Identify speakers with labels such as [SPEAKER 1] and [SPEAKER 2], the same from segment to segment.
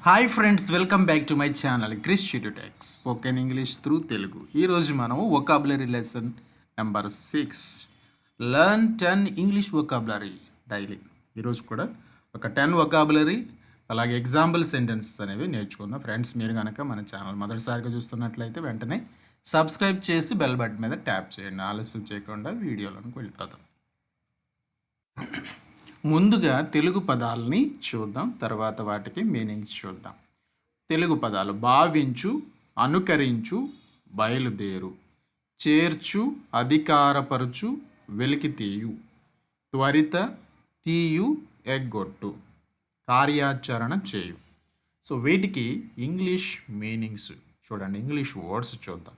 [SPEAKER 1] Hi friends, welcome back to my channel Krish EduTech spoken English through Telugu. ఈరోజు మనం vocabulary lesson number 6 learn 10 English vocabulary daily. ఈరోజు కూడా ఒక 10 vocabulary అలాగే example sentences అనేవి నేర్చుకుందాం. ఫ్రెండ్స్, మీరు కనుక మన ఛానల్ మొదటిసారిగా చూస్తున్నట్లయితే వెంటనే సబ్స్క్రైబ్ చేసి బెల్ బటన్ మీద ట్యాప్ చేయండి. ఆలస్యం చేయకుండా వీడియోలోకి వెళ్ళిపోతాం. ముందుగా తెలుగు పదాలని చూద్దాం, తర్వాత వాటికి మీనింగ్స్ చూద్దాం. తెలుగు పదాలు: భావించు, అనుకరించు, బయలుదేరు, చేర్చు, అధికారపరచు, వెలికి తీయు, త్వరిత, తీయు, ఎగ్గొట్టు, కార్యాచరణ చేయు. సో వీటికి ఇంగ్లీష్ మీనింగ్స్ చూడండి. ఇంగ్లీష్ వర్డ్స్ చూద్దాం.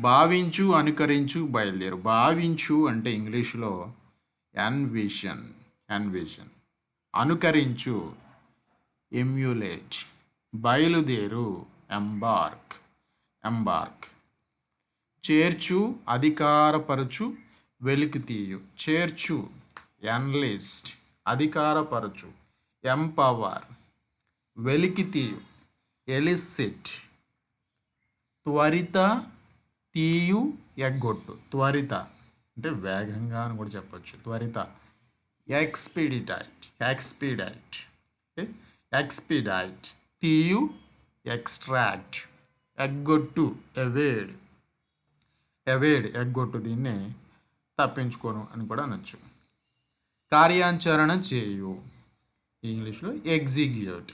[SPEAKER 1] భావించు, అనుకరించు, బయలుదేరు. భావించు అంటే ఇంగ్లీష్లో ఎన్విషన్. అనుకరించు, ఎమ్యులేట్. బయలుదేరు, ఎంబార్క్. చేర్చు, అధికారపరచు, వెలికి తీయు. చేర్చు, ఎన్లిస్ట్. అధికారపరచు, ఎంపవర్. వెలికి తీయు, ఎలిసిట్. త్వరిత, తీయు, ఎగ్గొట్టు. త్వరిత అంటే వేగంగా అని కూడా చెప్పచ్చు. త్వరిత. ఎక్స్పీడైట్. తీయు, ఎక్స్ట్రాక్ట్. ఎగ్గొట్టు, ఎవేడ్. ఎగ్గొట్టు, దీన్నే తప్పించుకోను అని కూడా అనొచ్చు. కార్యాచరణ చేయు, ఇంగ్లీష్లో ఎగ్జిక్యూట్.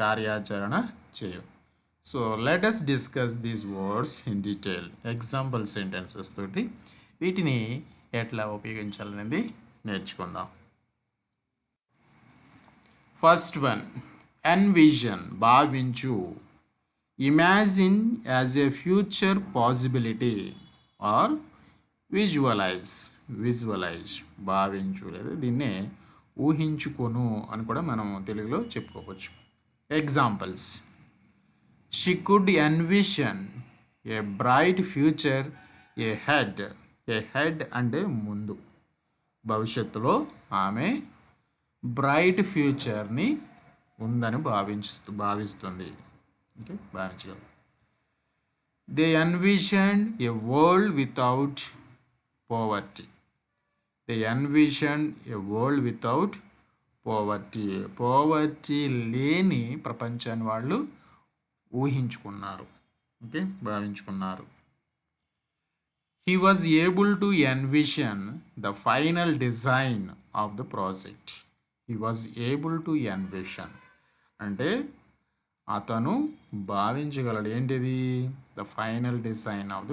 [SPEAKER 1] కార్యాచరణ చేయు. So let us discuss these words in detail. Example sentences తోటి వీటిని ఎట్లా ఉపయోగించాలనేది నేర్చుకుందాం. First one, envision. భావించు. Imagine as a future possibility or visualise. భావించు లేదా దీన్నే ఊహించుకొను అని కూడా మనం తెలుగులో చెప్పుకోవచ్చు. Examples: She could envision a bright future ahead. అంటే ముందు, భవిష్యత్తులో ఆమె బ్రైట్ ఫ్యూచర్ని ఉందని భావిస్తుంది. ఓకే, భావించగలరు. They envisioned a world without poverty. Poverty లేని ప్రపంచాన్ని వాళ్ళు ఊహించుకున్నారు. ఓకే, భావించుకున్నారు. He was able to envision the final design of the project. అంటే అతను భావించగలడు. ఏంటిది? The final design of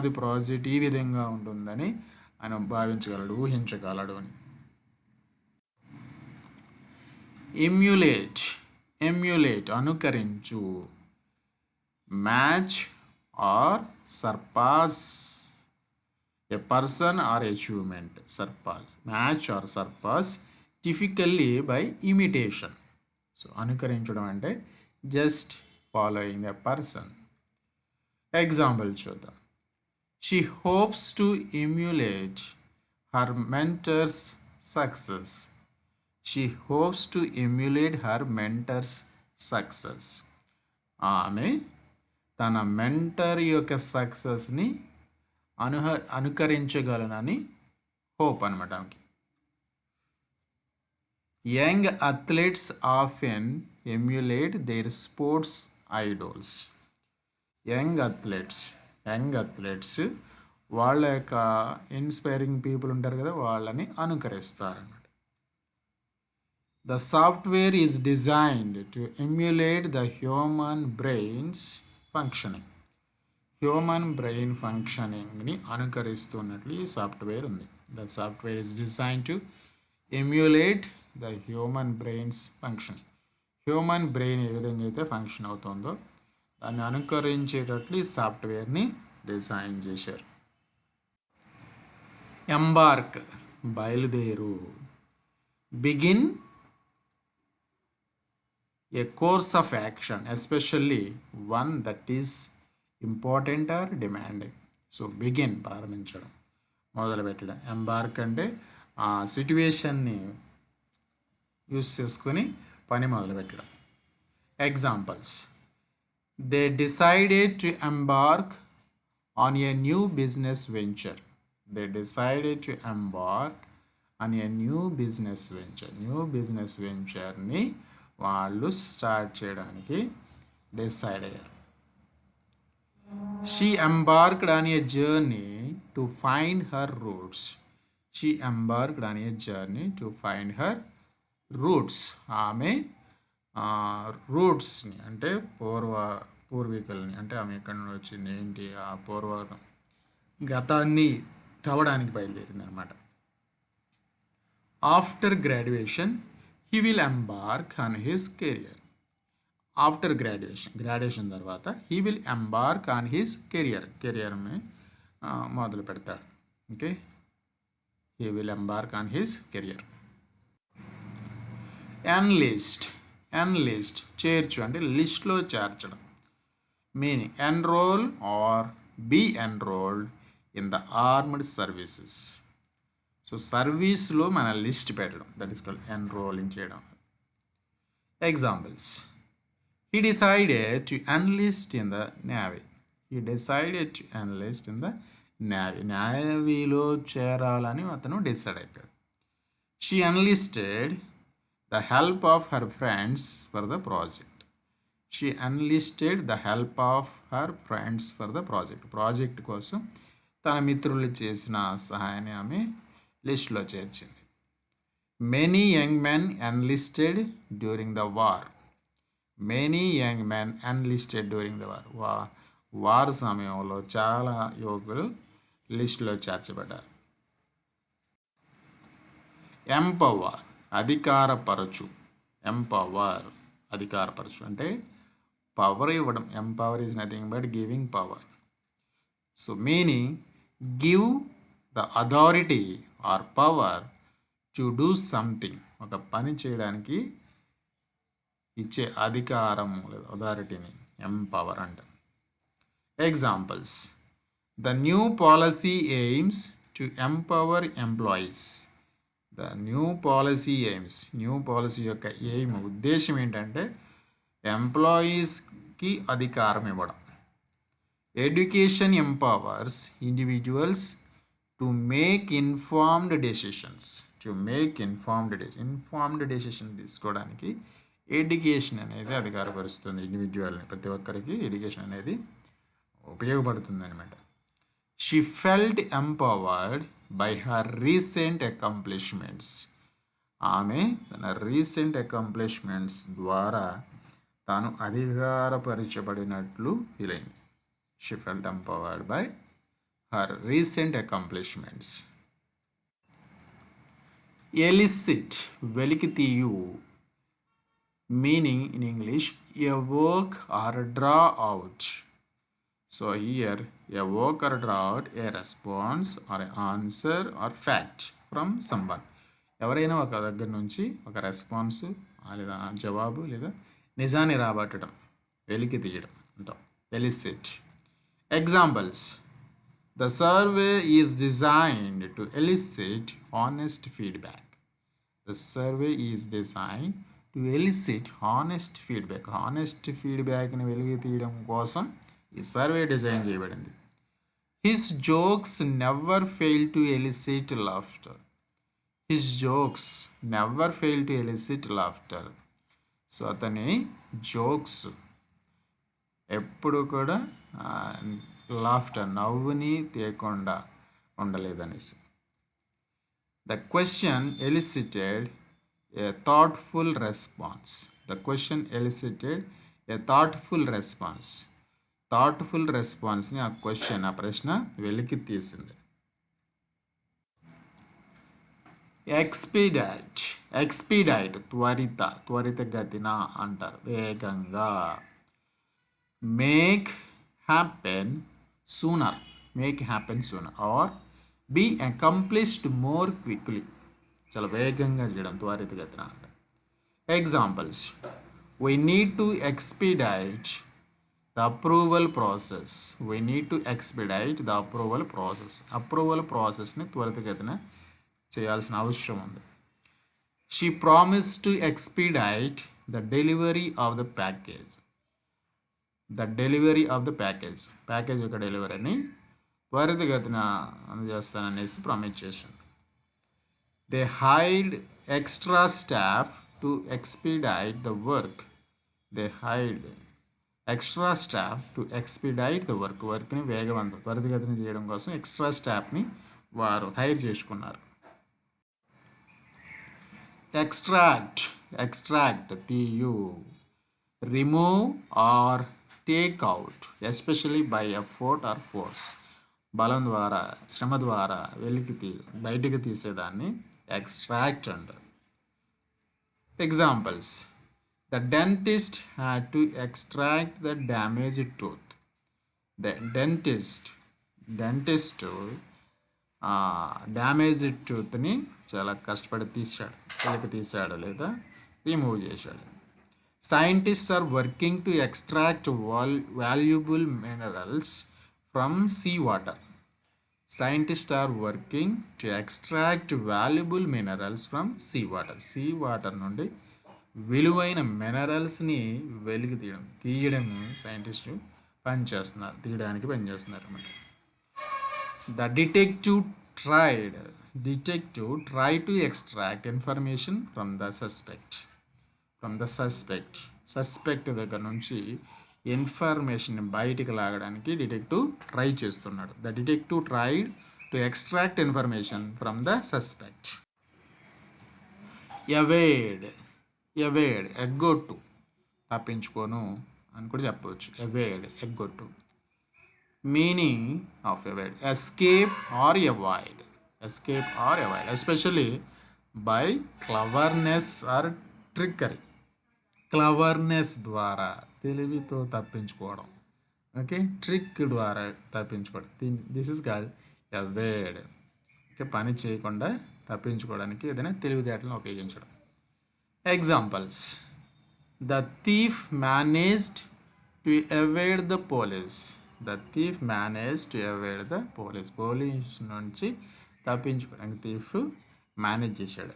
[SPEAKER 1] the project ఈ విధంగా ఉంటుందని ఆయన భావించగలడు, ఊహించగలడు అని. ఎమ్యులేట్ అనుకరించు. Match or surpass a person or achievement. Surpass typically by imitation. So అనుకరించడం అంటే just following a person. Example చూద్దాం. She hopes to emulate her mentor's success. ఆమె తన మెంటర్ యొక్క సక్సెస్ని అనుకరించగలనని హోప్ అనమాట ఆమెకి. Young athletes often emulate their sports idols. Young athletes వాళ్ళ యొక్క ఇన్స్పైరింగ్ పీపుల్ ఉంటారు కదా, వాళ్ళని అనుకరిస్తారన్నమాట. The software is designed to emulate the human brain's functioning. ని అనుకరిస్తున్నట్లు ఈ సాఫ్ట్వేర్ ఉంది. The software is designed to emulate the human brain's functioning. Human brain ఏ విధంగా అయితే ఫంక్షన్ అవుతుందో దాన్ని అనుకరించేటట్లు ఈ సాఫ్ట్వేర్ని డిజైన్ చేశారు. ఎంబార్క్ బయలుదేరు. Begin a course of action, especially one that is important or demanding. So begin ప్రారంభించడం, మొదలుపెట్టడం. ఎంబార్క్ అంటే ఆ సిట్యుయేషన్ని యూస్ చేసుకొని పని మొదలుపెట్టడం. Examples: they decided to embark on a new business venture. They decided to embark on a new business venture. New business వెంచర్ని వాళ్ళు start చేయడానికి డిసైడ్ అయ్యారు. She embarked on a journey to find her roots. She embarked on a journey to find her roots. ఆమె రూట్స్ని అంటే పూర్వీకుల్ని, అంటే ఆమె ఎక్కడి నుండి వచ్చింది ఏంటి ఆ గతాన్ని తవ్వడానికి బయలుదేరింది అనమాట. After graduation he will embark on his career. After graduation తర్వాత he will embark on his కెరియర్ని మొదలు పెడతాడు. Okay, he will embark on his career. Enlist చేర్చు అంటే లిస్ట్లో చేర్చడం. Meaning enrol or be enrolled in the armed services. So సర్వీస్లో మన లిస్ట్ పెట్టడం, దట్ ఈస్ కాల్డ్ ఎన్రోలింగ్ చేయడం. Examples: he decided to enlist in the navy. He decided to enlist in the navy. నేవీలో చేరాలని అతను డిసైడ్ అయిపోయాడు. She enlisted the help of her friends for the project. She enlisted the help of her friends for the project. Project కోసం తన మిత్రులు చేసిన సహాయాన్ని ఆమె లిస్ట్లో చేర్చింది. Many young men enlisted during the war. Many young men enlisted during the war. War సమయంలో చాలా యువకులు లిస్టులో చేర్చబడ్డారు. ఎంపవర్ అధికారపరచు. అధికారపరచు అంటే పవర్ ఇవ్వడం. Empower is nothing but giving power. So meaning give the authority or power to do something. ఒక పని చేయడానికి ఇచ్చే అధికారం లేదా అథారిటీని ఎంపవర్ అంటాం. Examples: the new policy aims to empower employees. The new policy యొక్క ఉద్దేశం ఏంటంటే ఎంప్లాయీస్కి అధికారం ఇవ్వడం. Education empowers individuals to make informed decisions. Informed decision తీసుకోవడానికి ఎడ్యుకేషన్ అనేది అధికారపరుస్తుంది ఇండివిజువల్ని. ప్రతి ఒక్కరికి ఎడ్యుకేషన్ అనేది ఉపయోగపడుతుంది అనమాట. She felt empowered by her recent accomplishments. ఆమె తన రీసెంట్ అకాంప్లిష్మెంట్స్ ద్వారా తాను అధికారపరచబడినట్లు ఫీల్ అయింది. She felt empowered by her recent accomplishments. Illicit వెలికి తీయు. Meaning in English, evoke or draw out. So here, evoke or draw out a response or an answer or fact from someone. ఎవరైనా ఒక దగ్గర నుంచి ఒక response లేదా జవాబు లేదా నిజాన్ని రాబట్టడం, వెలికి తీయడం అంటాం. Elicit. Examples: the survey is designed to elicit honest feedback. The survey is designed to elicit honest feedback. Honest ఫీడ్బ్యాక్ని వెలికి తీయడం కోసం ఈ సర్వే డిజైన్ చేయబడింది. His jokes never fail to elicit laughter. So అతని జోక్స్ ఎప్పుడు కూడా నవ్వుని తీయకుండా ఉండలేదనేసి. The question elicited a thoughtful response. The question elicited a thoughtful response. Thoughtful రెస్పాన్స్ని ఆ ప్రశ్న వెలికి తీసింది. ఎక్స్పీడైట్ త్వరితగతిన అంటారు, వేగంగా. Make happen sooner or be accomplished more quickly. చాలా వేగంగా చేయడం, త్వరితగతిన అంట. Examples: we need to expedite the approval process. Approval ప్రాసెస్ని త్వరితగతిన చేయాల్సిన అవసరం ఉంది. She promise to expedite the delivery of the package. Package యొక్క డెలివరీని త్వరితగతిన అందజేస్తాననేసి ప్రామిస్ చేసింది. They hired extra staff to expedite the work. వర్క్ని త్వరితగతిన చేయడం కోసం ఎక్స్ట్రా స్టాఫ్ని వారు హైర్ చేసుకున్నారు. Extract TU, remove or take out, especially by effort or force, బలం ద్వారా, శ్రమ ద్వారా బయటికి తీసేదాన్ని ఎక్స్ట్రాక్ట్ అంటారు. Examples: the dentist had to extract the damaged tooth. Dentist damaged టూత్ని చాలా కష్టపడి తీశాడు లేదా రిమూవ్ చేశాడు. Scientists are working to extract valuable minerals from sea water. Sea water నుండి విలువైన మినరల్స్ని తీయడం సైంటిస్టు తీయడానికి పనిచేస్తున్నారు అన్నమాట. The detective tried to extract information from the suspect. Suspect దగ్గర నుంచి ఇన్ఫర్మేషన్ బయటికి లాగడానికి డిటెక్టివ్ ట్రై చేస్తున్నాడు. The detective tried to extract information from the suspect. Evade, ఎగ్గొట్టు, తప్పించుకోను అని కూడా చెప్పవచ్చు. ఎగ్గొట్టు. Meaning of evade: escape or avoid, especially by cleverness or trickery. ద్వారా, తెలివితో తప్పించుకోవడం. ఓకే, ట్రిక్ ద్వారా తప్పించుకోవడం. This is called evade. Okay, పని చేయకుండా తప్పించుకోవడానికి ఏదైనా తెలివితేటలను ఉపయోగించడం. Examples: the thief managed to evade the police. Police నుంచి తప్పించుకోవడానికి థీఫ్ మేనేజ్ చేశాడు.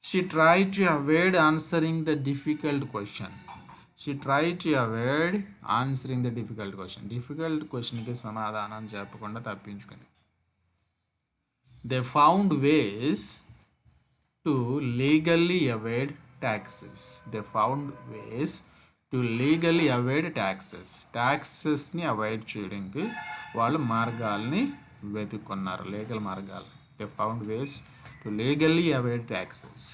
[SPEAKER 1] She try to avoid answering the difficult question. Difficult క్వశ్చన్కి సమాధానం చెప్పకుండా తప్పించుకుంది. They found ways to legally avoid taxes. ట్యాక్సెస్ని అవాయిడ్ చేయడానికి వాళ్ళు మార్గాల్ని వెతుక్కున్నారు, లీగల్ మార్గాలు. They found ways to legally avoid taxes.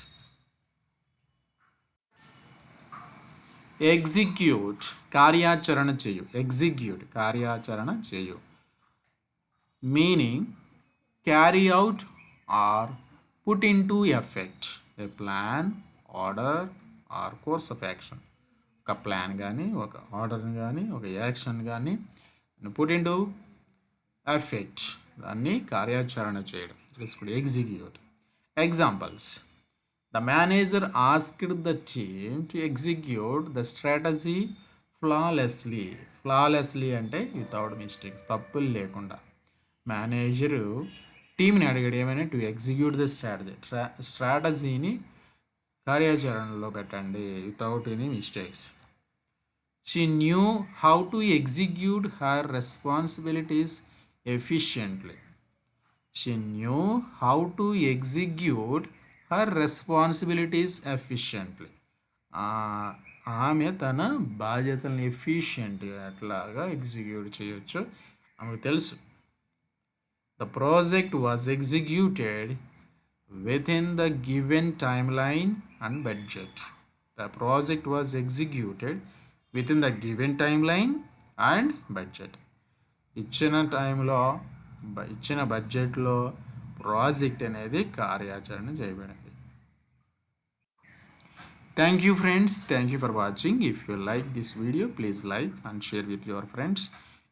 [SPEAKER 1] Execute, కార్యాచరణ చేయు. Meaning carry out are put into effect a plan, order or course of action. ఒక plan కానీ, ఒక ఆర్డర్ని కానీ, ఒక యాక్షన్ కానీ పుట్ ఇన్ టు ఎఫెక్ట్, దాన్ని కార్యాచరణ చేయడం. Execute. Examples: the manager asked the team to execute the strategy flawlessly అంటే వితౌట్ మిస్టేక్స్, తప్పులు లేకుండా. మేనేజరు టీంని అడిగాడు ఏమైనా, టు ఎగ్జిక్యూట్ ద స్ట్రాటజీని కార్యాచరణలో పెట్టండి without any mistakes. She knew how to execute her responsibilities efficiently. ఆమె తన బాధ్యతలను ఎఫిషియెంట్గా ఎట్లాగా ఎగ్జిక్యూట్ చేయొచ్చో ఆమెకు తెలుసు. The project was executed within the given timeline and budget. ఇచ్చిన బడ్జెట్లో ప్రాజెక్ట్ అనేది కార్యాచరణ చేయబడింది. Thank you friends. Thank you for watching. If you like this video, please like and share with your friends.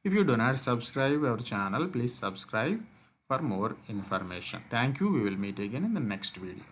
[SPEAKER 1] If you do not subscribe our channel, please subscribe for more information. Thank you. We will meet again in the next video.